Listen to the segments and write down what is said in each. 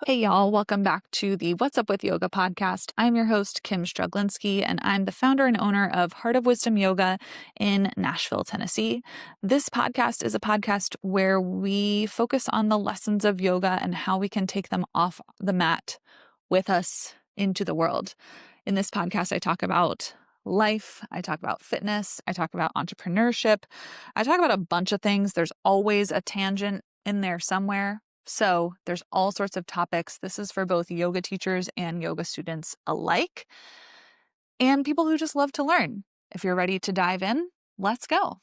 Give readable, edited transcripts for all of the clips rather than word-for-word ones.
Hey y'all, welcome back to the What's Up with Yoga podcast. I'm your host, Kim Struglinsky, and I'm the founder and owner of Heart of Wisdom Yoga in Nashville, Tennessee. This podcast is a podcast where we focus on the lessons of yoga and how we can take them off the mat with us into the world. In this podcast, I talk about life, I talk about fitness, I talk about entrepreneurship, I talk about a bunch of things. There's always a tangent in there somewhere. So there's all sorts of topics. This is for both yoga teachers and yoga students alike, and people who just love to learn. If you're ready to dive in, let's go.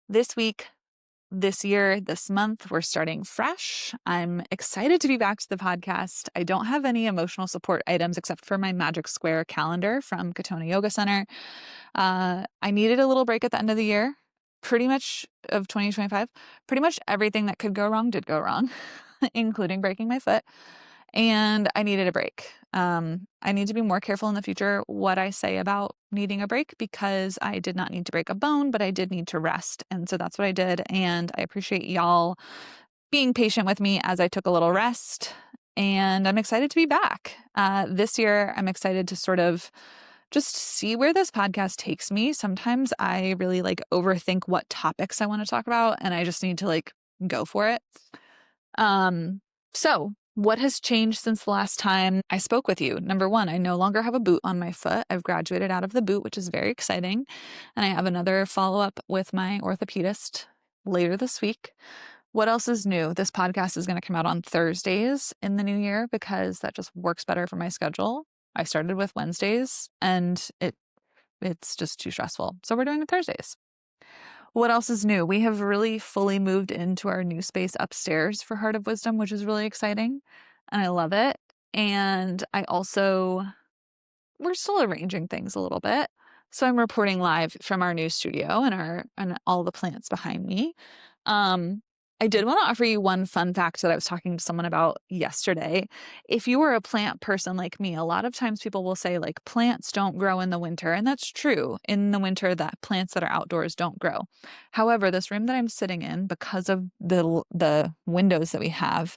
This week, this year, this month, we're starting fresh. I'm excited to be back to the podcast. I don't have any emotional support items except for my Magic Square calendar from Katona Yoga Center. I needed a little break at the end of the year, pretty much of 2025. Pretty much everything that could go wrong did go wrong, including breaking my foot. And I needed a break. I need to be more careful in the future what I say about needing a break because I did not need to break a bone, but I did need to rest. And so that's what I did. And I appreciate y'all being patient with me as I took a little rest. And I'm excited to be back. This year, I'm excited to sort of just see where this podcast takes me. Sometimes I really overthink what topics I want to talk about, and I just need to go for it. So what has changed since the last time I spoke with you? Number one, I no longer have a boot on my foot. I've graduated out of the boot, which is very exciting. And I have another follow-up with my orthopedist later this week. What else is new? This podcast is going to come out on Thursdays in the new year because that just works better for my schedule. I started with Wednesdays and it's just too stressful. So we're doing it Thursdays. What else is new? We have really fully moved into our new space upstairs for Heart of Wisdom, which is really exciting. And I love it. And we're still arranging things a little bit. So I'm reporting live from our new studio and all the plants behind me. I did want to offer you one fun fact that I was talking to someone about yesterday. If you were a plant person like me, a lot of times people will say plants don't grow in the winter, and that's true. In the winter, that plants that are outdoors don't grow. However, this room that I'm sitting in, because of the windows that we have,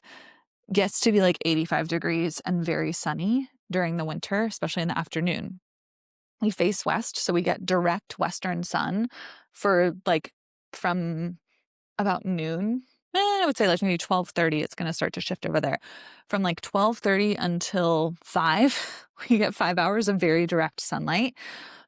gets to be 85 degrees and very sunny during the winter, especially in the afternoon. We face west, so we get direct western sun for from about noon. I would say maybe 12:30. It's going to start to shift over there. From 12:30 until 5, we get 5 hours of very direct sunlight.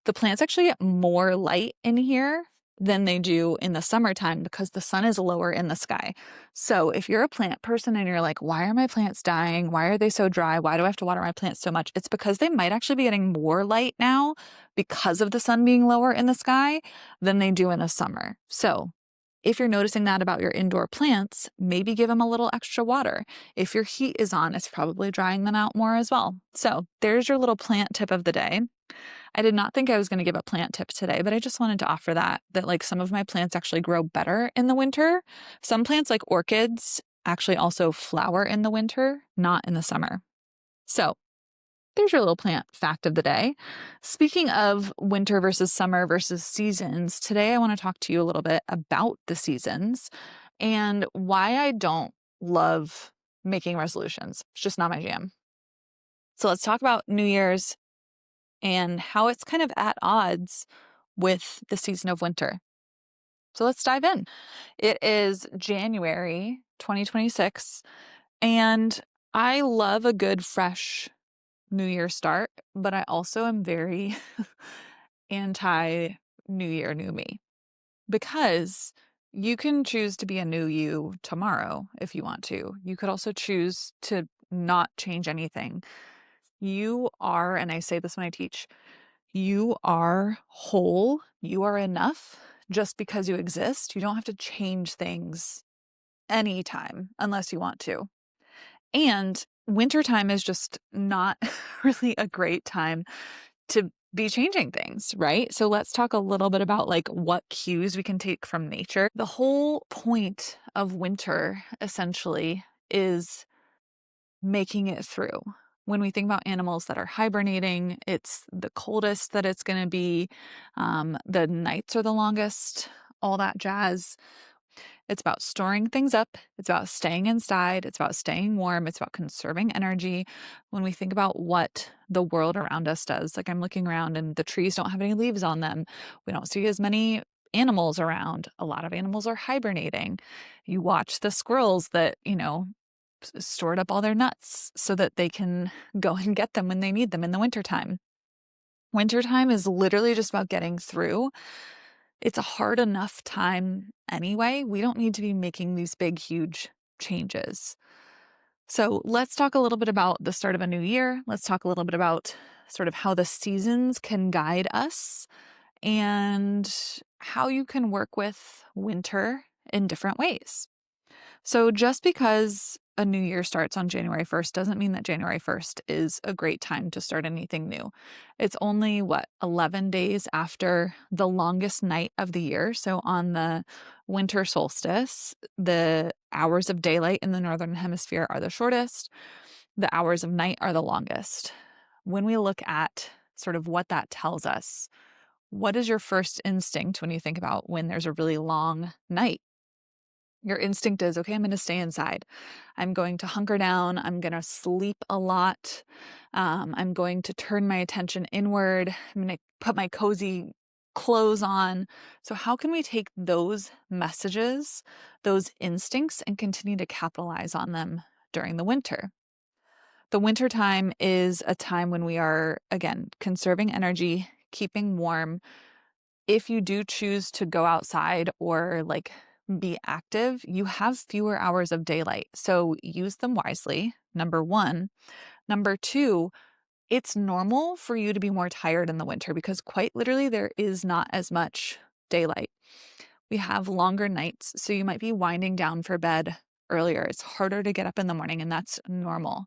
The plants actually get more light in here than they do in the summertime because the sun is lower in the sky. So if you're a plant person and you're like, why are my plants dying? Why are they so dry? Why do I have to water my plants so much? It's because they might actually be getting more light now because of the sun being lower in the sky than they do in the summer. So if you're noticing that about your indoor plants, maybe give them a little extra water. If your heat is on, it's probably drying them out more as well. So there's your little plant tip of the day. I did not think I was going to give a plant tip today, but I just wanted to offer that some of my plants actually grow better in the winter. Some plants like orchids actually also flower in the winter, not in the summer. So there's your little plant fact of the day. Speaking of winter versus summer versus seasons, today I want to talk to you a little bit about the seasons and why I don't love making resolutions. It's just not my jam. So let's talk about New Year's and how it's kind of at odds with the season of winter. So let's dive in. It is January 2026, and I love a good fresh New Year start, but I also am very anti New Year, new me, because you can choose to be a new you tomorrow if you want to. You could also choose to not change anything. You are, and I say this when I teach, you are whole, you are enough just because you exist. You don't have to change things anytime unless you want to. And wintertime is just not really a great time to be changing things, right? So let's talk a little bit about what cues we can take from nature. The whole point of winter essentially is making it through. When we think about animals that are hibernating, it's the coldest that it's going to be. The nights are the longest, all that jazz. It's about storing things up. It's about staying inside. It's about staying warm. It's about conserving energy. When we think about what the world around us does, like I'm looking around and the trees don't have any leaves on them. We don't see as many animals around. A lot of animals are hibernating. You watch the squirrels that, stored up all their nuts so that they can go and get them when they need them in the wintertime. Wintertime is literally just about getting through. It's a hard enough time anyway. We don't need to be making these big, huge changes. So let's talk a little bit about the start of a new year. Let's talk a little bit about sort of how the seasons can guide us and how you can work with winter in different ways. So just because a new year starts on January 1st doesn't mean that January 1st is a great time to start anything new. It's only, 11 days after the longest night of the year. So on the winter solstice, the hours of daylight in the northern hemisphere are the shortest. The hours of night are the longest. When we look at sort of what that tells us, what is your first instinct when you think about when there's a really long night? Your instinct is, okay, I'm going to stay inside. I'm going to hunker down. I'm going to sleep a lot. I'm going to turn my attention inward. I'm going to put my cozy clothes on. So, how can we take those messages, those instincts, and continue to capitalize on them during the winter? The winter time is a time when we are, again, conserving energy, keeping warm. If you do choose to go outside or be active, you have fewer hours of daylight. So use them wisely, number one. Number two, it's normal for you to be more tired in the winter because quite literally there is not as much daylight. We have longer nights, so you might be winding down for bed earlier. It's harder to get up in the morning, and that's normal.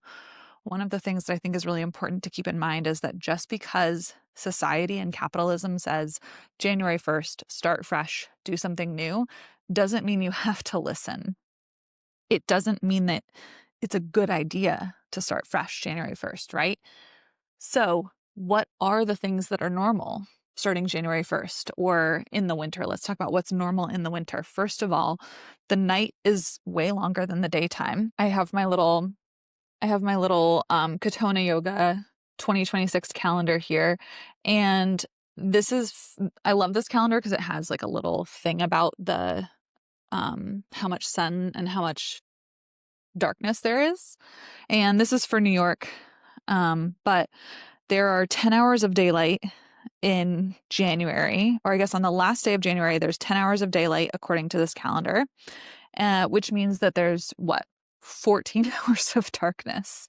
One of the things that I think is really important to keep in mind is that just because society and capitalism says January 1st, start fresh, do something new, doesn't mean you have to listen. It doesn't mean that it's a good idea to start fresh January 1st, right? So, what are the things that are normal starting January 1st or in the winter? Let's talk about what's normal in the winter. First of all, the night is way longer than the daytime. I have my little Katona Yoga 2026 calendar here. And I love this calendar because it has like a little thing about the how much sun and how much darkness there is. And this is for New York. But there are 10 hours of daylight in January, or I guess on the last day of January, there's 10 hours of daylight according to this calendar, which means that there's 14 hours of darkness.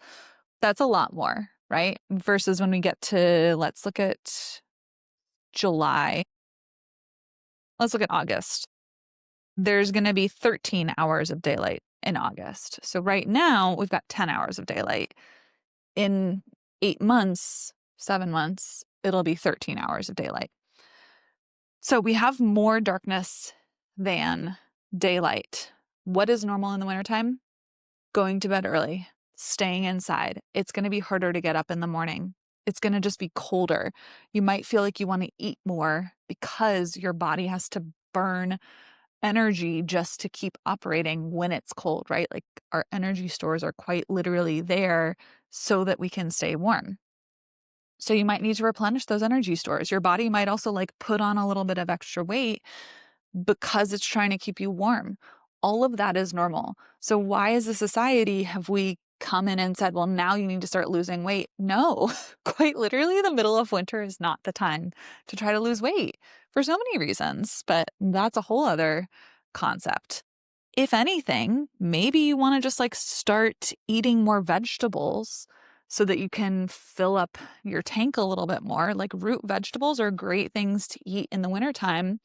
That's a lot more, right? Versus when we get to, let's look at July. Let's look at August. There's going to be 13 hours of daylight in August. So right now we've got 10 hours of daylight. In 8 months, 7 months, it'll be 13 hours of daylight. So we have more darkness than daylight. What is normal in the wintertime? Going to bed early, staying inside. It's going to be harder to get up in the morning. It's going to just be colder. You might feel like you want to eat more because your body has to burn energy just to keep operating when it's cold, right? Like our energy stores are quite literally there so that we can stay warm. So you might need to replenish those energy stores. Your body might also put on a little bit of extra weight because it's trying to keep you warm. All of that is normal. So why as a society have we come in and said, well, now you need to start losing weight? No, quite literally the middle of winter is not the time to try to lose weight for so many reasons, but that's a whole other concept. If anything, maybe you want to just start eating more vegetables so that you can fill up your tank a little bit more. Like root vegetables are great things to eat in the wintertime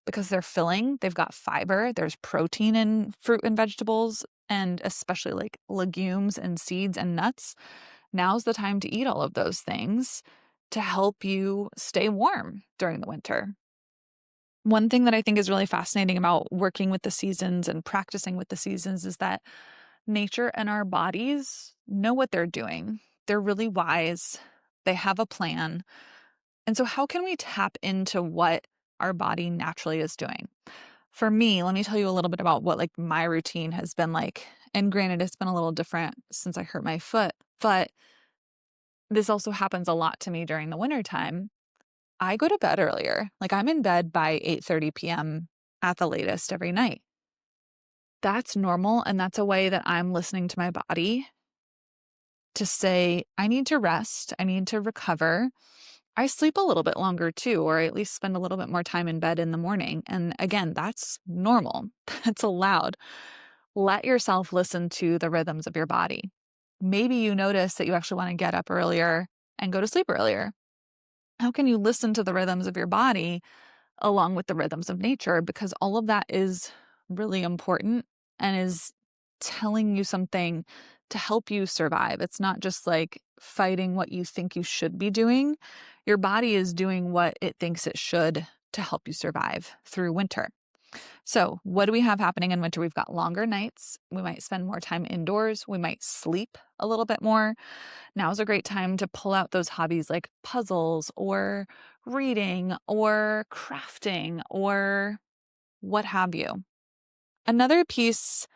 because they're filling, they've got fiber, there's protein in fruit and vegetables, and especially legumes and seeds and nuts. Now's the time to eat all of those things to help you stay warm during the winter. One thing that I think is really fascinating about working with the seasons and practicing with the seasons is that nature and our bodies know what they're doing. They're really wise. They have a plan. And so how can we tap into what our body naturally is doing? For me, let me tell you a little bit about what like my routine has been like. And granted, it's been a little different since I hurt my foot, but this also happens a lot to me during the winter time. I go to bed earlier. Like I'm in bed by 8:30 p.m. at the latest every night. That's normal, and that's a way that I'm listening to my body to say, I need to rest, I need to recover. I sleep a little bit longer too, or I at least spend a little bit more time in bed in the morning. And again, that's normal. That's allowed. Let yourself listen to the rhythms of your body. Maybe you notice that you actually want to get up earlier and go to sleep earlier. How can you listen to the rhythms of your body along with the rhythms of nature? Because all of that is really important and is telling you something to help you survive. It's not just like fighting what you think you should be doing. Your body is doing what it thinks it should to help you survive through winter. So, what do we have happening in winter? We've got longer nights. We might spend more time indoors. We might sleep a little bit more. Now is a great time to pull out those hobbies like puzzles or reading or crafting or what have you. Another piece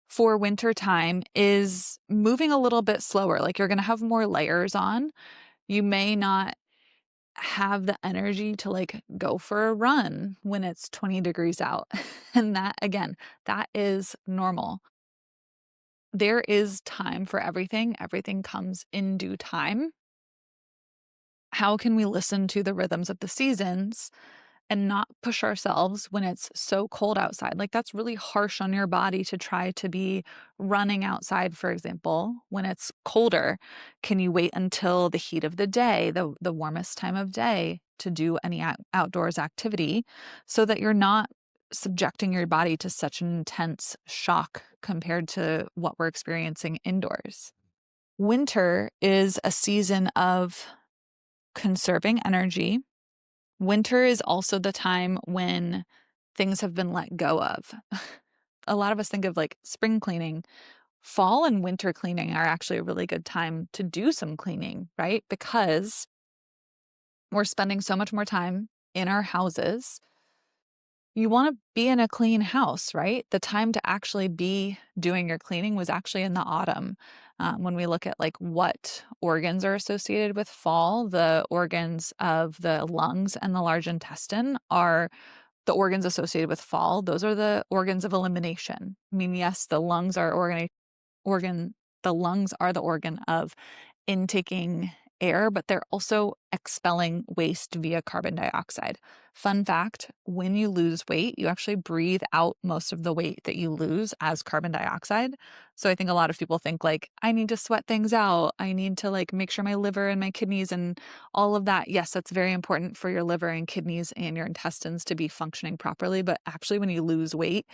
for winter time is moving a little bit slower. Like you're going to have more layers on. You may not have the energy to like go for a run when it's 20 degrees out. And that, again, that is normal. There is time for everything. Everything comes in due time. How can we listen to the rhythms of the seasons and not push ourselves when it's so cold outside? Like that's really harsh on your body to try to be running outside, for example, when it's colder. Can you wait until the heat of the day, the warmest time of day to do any outdoors activity so that you're not subjecting your body to such an intense shock compared to what we're experiencing indoors? Winter is a season of conserving energy. Winter is also the time when things have been let go of. A lot of us think of like spring cleaning. Fall and winter cleaning are actually a really good time to do some cleaning, right? Because we're spending so much more time in our houses. You want to be in a clean house, right? The time to actually be doing your cleaning was actually in the autumn. When we look at like what organs are associated with fall, the organs of the lungs and the large intestine are the organs associated with fall. Those are the organs of elimination. I mean, yes, the lungs are organ, the lungs are the organ of intaking air, but they're also expelling waste via carbon dioxide. Fun fact, when you lose weight, you actually breathe out most of the weight that you lose as carbon dioxide. So I think a lot of people think like, I need to sweat things out. I need to like make sure my liver and my kidneys and all of that. Yes, that's very important for your liver and kidneys and your intestines to be functioning properly. But actually, when you lose weight,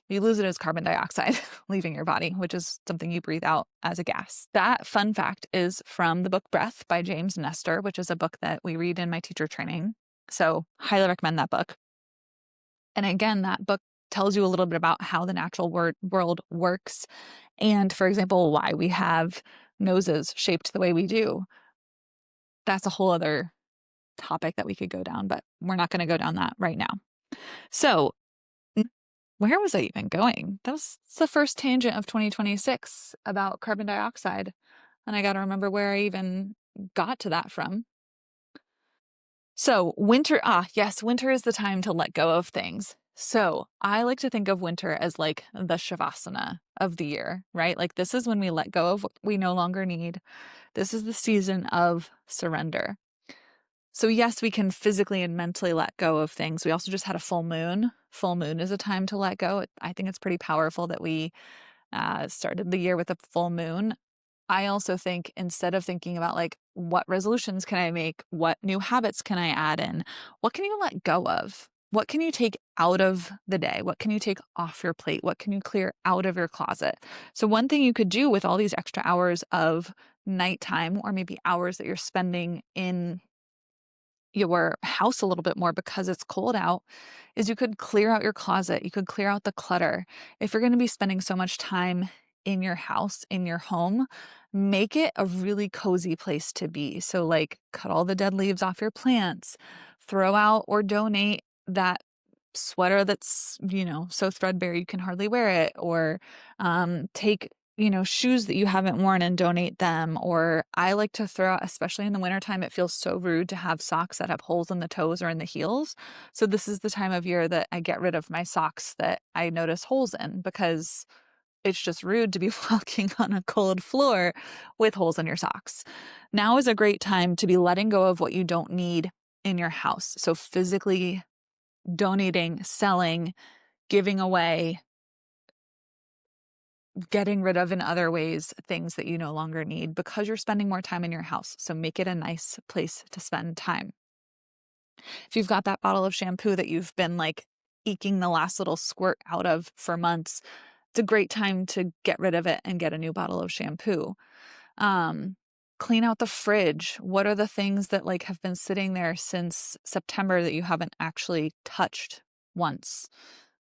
you lose it as carbon dioxide leaving your body, which is something you breathe out as a gas. That fun fact is from the book Breath by James Nestor, which is a book that we read in my teacher training. So highly recommend that book. And again, that book tells you a little bit about how the natural world works. And for example, why we have noses shaped the way we do. That's a whole other topic that we could go down, but we're not going to go down that right now. So where was I even going? That was the first tangent of 2026 about carbon dioxide. And I got to remember where I even got to that from. So winter, yes, winter is the time to let go of things. So I like to think of winter as like the shavasana of the year, right? Like this is when we let go of what we no longer need. This is the season of surrender. So yes, we can physically and mentally let go of things. We also just had a full moon. Full moon is a time to let go. I think it's pretty powerful that we started the year with a full moon. I also think instead of thinking about like, what resolutions can I make? What new habits can I add in? What can you let go of? What can you take out of the day? What can you take off your plate? What can you clear out of your closet? So one thing you could do with all these extra hours of nighttime or maybe hours that you're spending in your house a little bit more because it's cold out is you could clear out your closet. You could clear out the clutter. If you're going to be spending so much time in your house, in your home, make it a really cozy place to be. So like cut all the dead leaves off your plants, throw out or donate that sweater that's, so threadbare you can hardly wear it, or take, shoes that you haven't worn and donate them. Or I like to throw out, especially in the wintertime, it feels so rude to have socks that have holes in the toes or in the heels. So this is the time of year that I get rid of my socks that I notice holes in, because it's just rude to be walking on a cold floor with holes in your socks. Now is a great time to be letting go of what you don't need in your house. So physically donating, selling, giving away, getting rid of in other ways things that you no longer need, because you're spending more time in your house. So make it a nice place to spend time. If you've got that bottle of shampoo that you've been like eking the last little squirt out of for months, it's a great time to get rid of it and get a new bottle of shampoo. Um, Clean out the fridge. What are the things that like have been sitting there since September that you haven't actually touched once?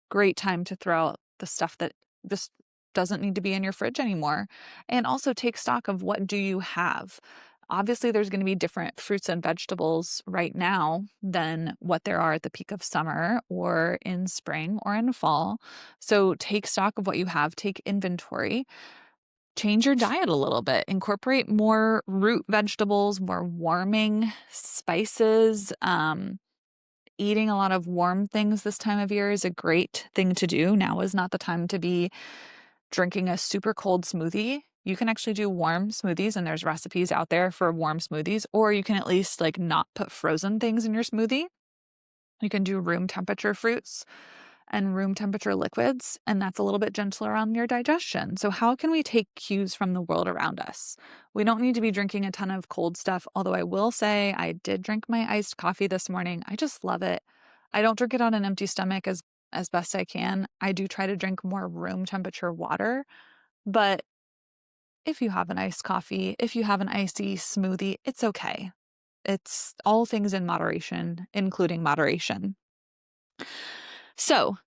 Great time to throw out the stuff that just doesn't need to be in your fridge anymore. And also take stock of, what do you have? Obviously, there's going to be different fruits and vegetables right now than what there are at the peak of summer or in spring or in fall. So take stock of what you have, take inventory, change your diet a little bit, incorporate more root vegetables, more warming spices. Eating a lot of warm things this time of year is a great thing to do. Now is not the time to be drinking a super cold smoothie. You can actually do warm smoothies, and there's recipes out there for warm smoothies, or you can at least like not put frozen things in your smoothie. You can do room temperature fruits and room temperature liquids, and that's a little bit gentler on your digestion. So how can we take cues from the world around us? We don't need to be drinking a ton of cold stuff, although I will say I did drink my iced coffee this morning. I just love it. I don't drink it on an empty stomach as best I can. I do try to drink more room temperature water, but if you have an iced coffee, if you have an icy smoothie, it's okay. It's all things in moderation, including moderation. So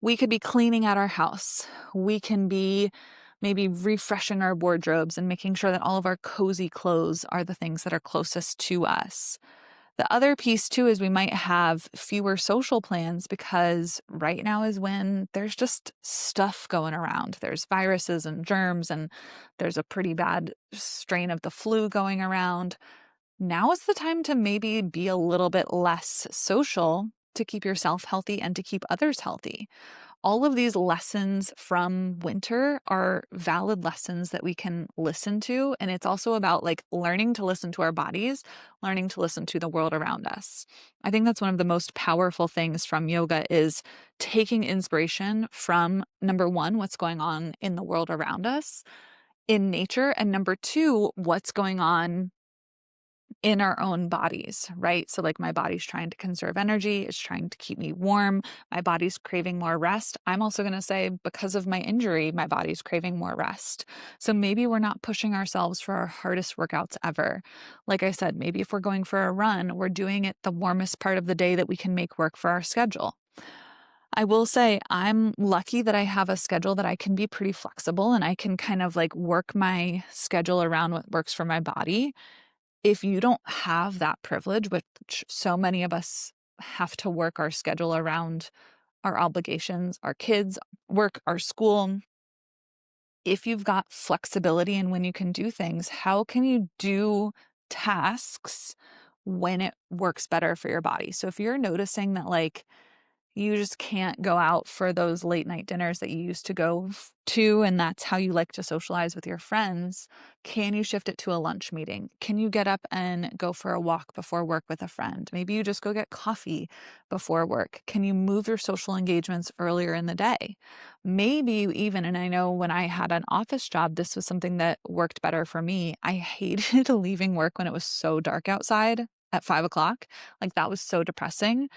we could be cleaning out our house. We can be maybe refreshing our wardrobes and making sure that all of our cozy clothes are the things that are closest to us. The other piece too is we might have fewer social plans, because right now is when there's just stuff going around. There's viruses and germs, and there's a pretty bad strain of the flu going around. Now is the time to maybe be a little bit less social, to keep yourself healthy and to keep others healthy. All of these lessons from winter are valid lessons that we can listen to. And it's also about like learning to listen to our bodies, learning to listen to the world around us. I think that's one of the most powerful things from yoga, is taking inspiration from, number one, what's going on in the world around us in nature, and number two, what's going on in our own bodies, right? So like my body's trying to conserve energy, it's trying to keep me warm. My body's craving more rest. I'm also going to say, because of my injury, my body's craving more rest. So maybe we're not pushing ourselves for our hardest workouts ever. Like I said, maybe if we're going for a run, we're doing it the warmest part of the day that we can make work for our schedule. I will say I'm lucky that I have a schedule that I can be pretty flexible, and I can kind of like work my schedule around what works for my body. If you don't have that privilege, which so many of us have to work our schedule around our obligations, our kids, work, our school, if you've got flexibility in when you can do things, how can you do tasks when it works better for your body? So if you're noticing that like you just can't go out for those late night dinners that you used to go to, and that's how you like to socialize with your friends, can you shift it to a lunch meeting? Can you get up and go for a walk before work with a friend? Maybe you just go get coffee before work. Can you move your social engagements earlier in the day? Maybe you even, and I know when I had an office job, this was something that worked better for me. I hated leaving work when it was so dark outside at 5 o'clock. Like that was so depressing.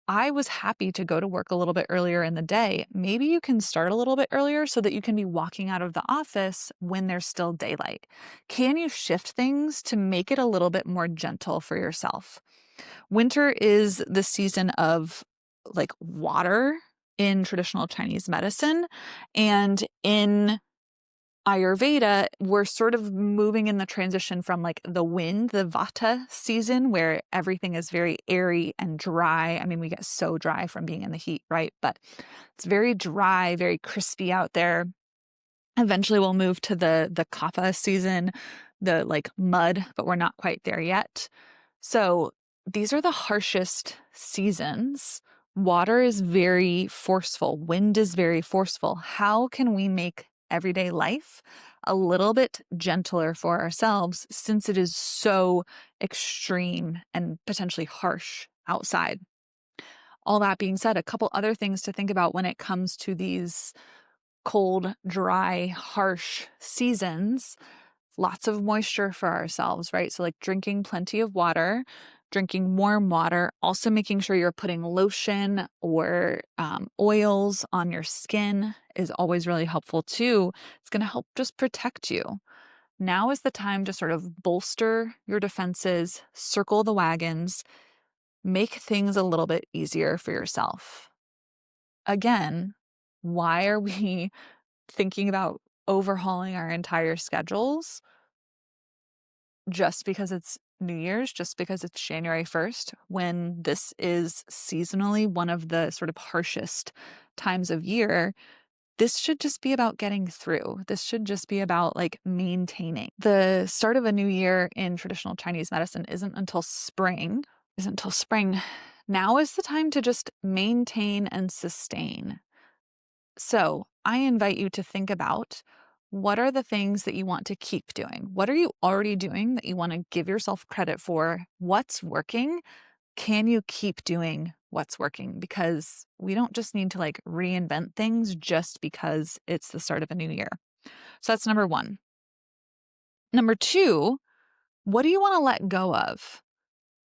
I was happy to go to work a little bit earlier in the day. Maybe you can start a little bit earlier so that you can be walking out of the office when there's still daylight. Can you shift things to make it a little bit more gentle for yourself? Winter is the season of like water in traditional Chinese medicine, and in Ayurveda, we're sort of moving in the transition from like the wind, the vata season, where everything is very airy and dry. I mean, we get so dry from being in the heat, right? But it's very dry, very crispy out there. Eventually we'll move to the kapha season, the like mud, but we're not quite there yet. So these are the harshest seasons. Water is very forceful. Wind is very forceful. How can we make everyday life a little bit gentler for ourselves since it is so extreme and potentially harsh outside? All that being said, a couple other things to think about when it comes to these cold, dry, harsh seasons. Lots of moisture for ourselves, right? So, like drinking plenty of water, drinking warm water, also making sure you're putting lotion or oils on your skin is always really helpful too. It's going to help just protect you. Now is the time to sort of bolster your defenses, circle the wagons, make things a little bit easier for yourself. Again, why are we thinking about overhauling our entire schedules just because it's New Year's, just because it's January 1st, when this is seasonally one of the sort of harshest times of year? This should just be about getting through. This should just be about like maintaining. The start of a new year in traditional Chinese medicine isn't until spring. Now is the time to just maintain and sustain. So I invite you to think about, what are the things that you want to keep doing? What are you already doing that you want to give yourself credit for? What's working? Can you keep doing what's working? Because we don't just need to like reinvent things just because it's the start of a new year. So that's number one. Number two, what do you want to let go of?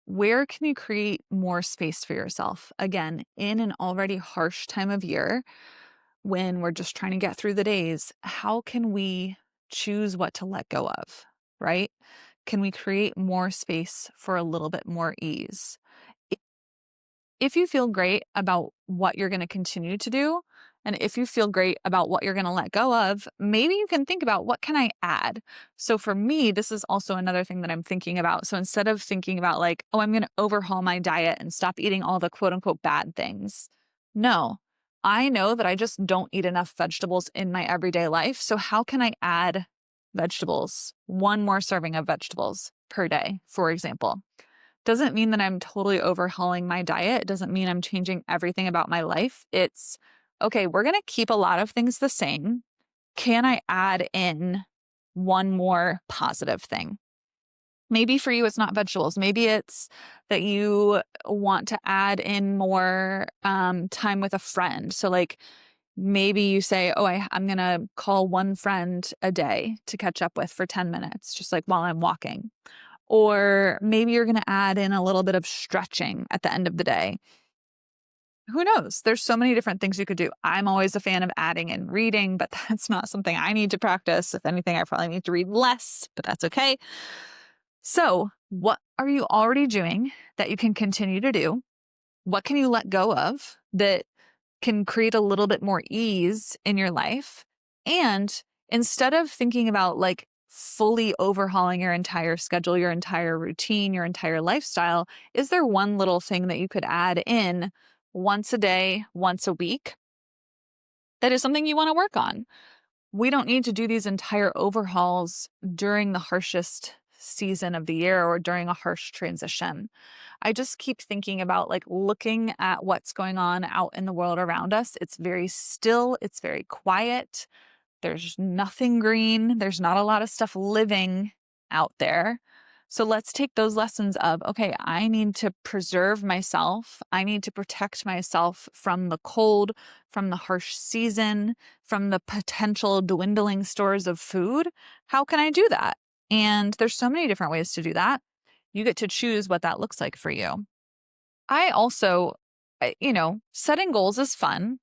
Where can you create more space for yourself? Again, in an already harsh time of year, when we're just trying to get through the days, how can we choose what to let go of, right? Can we create more space for a little bit more ease? If you feel great about what you're going to continue to do, and if you feel great about what you're going to let go of, maybe you can think about, what can I add? So for me, this is also another thing that I'm thinking about. So instead of thinking about like, oh, I'm going to overhaul my diet and stop eating all the quote unquote bad things. No, I know that I just don't eat enough vegetables in my everyday life. So how can I add vegetables? One more serving of vegetables per day, for example. Doesn't mean that I'm totally overhauling my diet. It doesn't mean I'm changing everything about my life. It's, okay, we're going to keep a lot of things the same. Can I add in one more positive thing? Maybe for you, it's not vegetables. Maybe it's that you want to add in more time with a friend. So like maybe you say, oh, I'm going to call one friend a day to catch up with for 10 minutes, just like while I'm walking. Or maybe you're going to add in a little bit of stretching at the end of the day. Who knows? There's so many different things you could do. I'm always a fan of adding in reading, but that's not something I need to practice. If anything, I probably need to read less, but that's okay. So, what are you already doing that you can continue to do? What can you let go of that can create a little bit more ease in your life? And instead of thinking about like fully overhauling your entire schedule, your entire routine, your entire lifestyle, is there one little thing that you could add in once a day, once a week, that is something you want to work on? We don't need to do these entire overhauls during the harshest season of the year or during a harsh transition. I just keep thinking about like looking at what's going on out in the world around us. It's very still, it's very quiet. There's nothing green. There's not a lot of stuff living out there. So let's take those lessons of, okay, I need to preserve myself. I need to protect myself from the cold, from the harsh season, from the potential dwindling stores of food. How can I do that? And there's so many different ways to do that. You get to choose what that looks like for you. I also, setting goals is fun.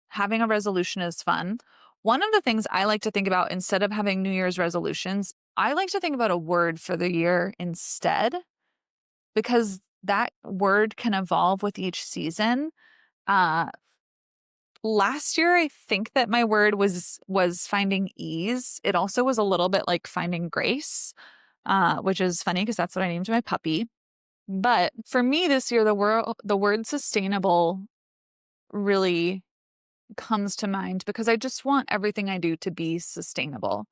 Having a resolution is fun. One of the things I like to think about instead of having New Year's resolutions, I like to think about a word for the year instead, because that word can evolve with each season. Uh, last year, I think that my word was finding ease. It also was a little bit like finding grace, which is funny because that's what I named my puppy. But for me this year, the word sustainable really comes to mind because I just want everything I do to be sustainable.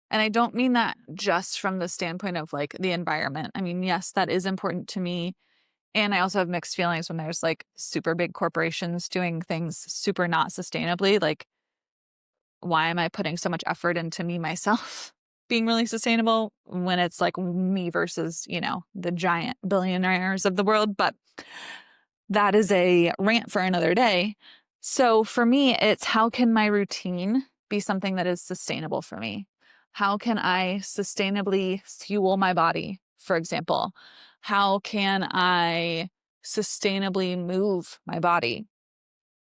And I don't mean that just from the standpoint of like the environment. I mean, yes, that is important to me. And I also have mixed feelings when there's like super big corporations doing things super not sustainably. Like, why am I putting so much effort into me myself being really sustainable when it's like me versus, the giant billionaires of the world? But that is a rant for another day. So for me, it's how can my routine be something that is sustainable for me? How can I sustainably fuel my body, for example? How can I sustainably move my body?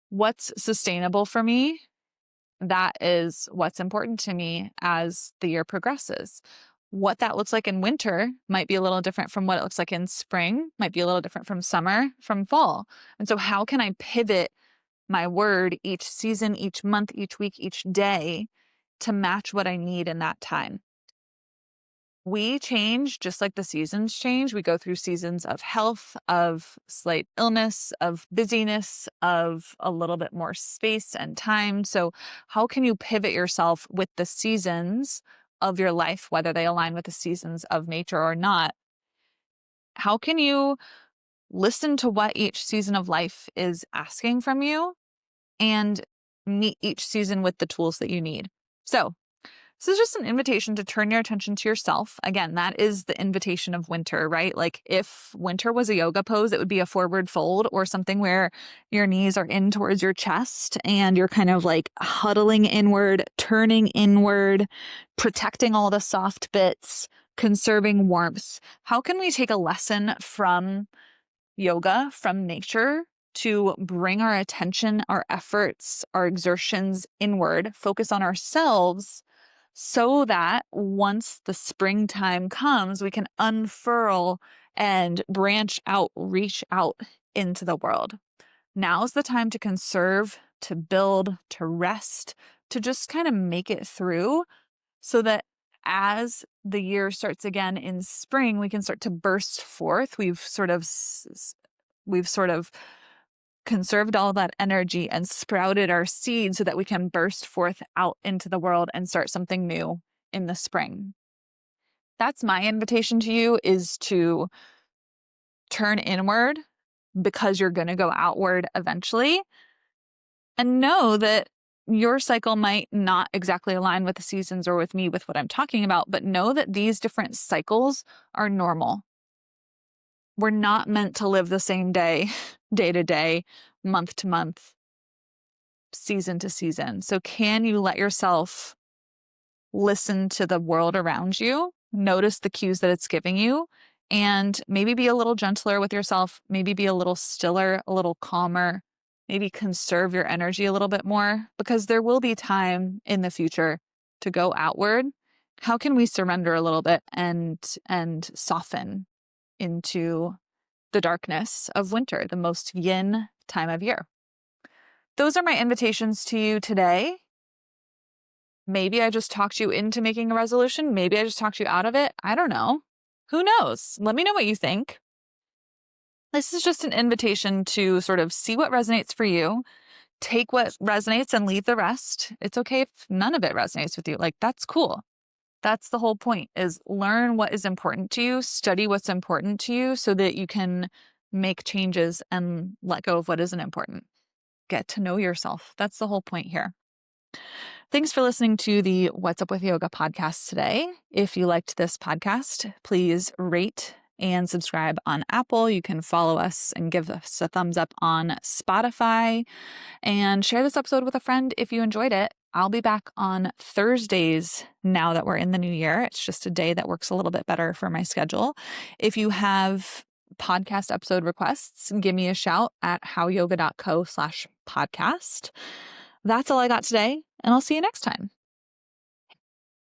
What's sustainable for me? That is what's important to me as the year progresses. What that looks like in winter might be a little different from what it looks like in spring, might be a little different from summer, from fall. And so, how can I pivot my word each season, each month, each week, each day to match what I need in that time? We change just like the seasons change. We go through seasons of health, of slight illness, of busyness, of a little bit more space and time. So, how can you pivot yourself with the seasons of your life, whether they align with the seasons of nature or not? How can you listen to what each season of life is asking from you and meet each season with the tools that you need? So, this is just an invitation to turn your attention to yourself. Again, that is the invitation of winter, right? Like if winter was a yoga pose, it would be a forward fold or something where your knees are in towards your chest and you're kind of like huddling inward, turning inward, protecting all the soft bits, conserving warmth. How can we take a lesson from yoga, from nature, to bring our attention, our efforts, our exertions inward, focus on ourselves, so that once the springtime comes, we can unfurl and branch out, reach out into the world. Now's the time to conserve, to build, to rest, to just kind of make it through so that as the year starts again in spring, we can start to burst forth. We've sort of conserved all that energy and sprouted our seed so that we can burst forth out into the world and start something new in the spring. That's my invitation to you, is to turn inward because you're going to go outward eventually, and know that your cycle might not exactly align with the seasons or with me with what I'm talking about, but know that these different cycles are normal. We're not meant to live the same day, day to day, month to month, season to season. So can you let yourself listen to the world around you, notice the cues that it's giving you, and maybe be a little gentler with yourself, maybe be a little stiller, a little calmer, maybe conserve your energy a little bit more, because there will be time in the future to go outward. How can we surrender a little bit and soften into the darkness of winter, the most yin time of year? Those are my invitations to you today. Maybe I just talked you into making a resolution. Maybe I just talked you out of it. I don't know. Who knows? Let me know what you think. This is just an invitation to sort of see what resonates for you. Take what resonates and leave the rest. It's okay if none of it resonates with you. Like, that's cool. That's the whole point, is learn what is important to you, study what's important to you so that you can make changes and let go of what isn't important. Get to know yourself. That's the whole point here. Thanks for listening to the What's Up with Yoga podcast today. If you liked this podcast, please rate and subscribe on Apple. You can follow us and give us a thumbs up on Spotify, and share this episode with a friend if you enjoyed it. I'll be back on Thursdays now that we're in the new year. It's just a day that works a little bit better for my schedule. If you have podcast episode requests, give me a shout at howyoga.co/podcast. That's all I got today, and I'll see you next time.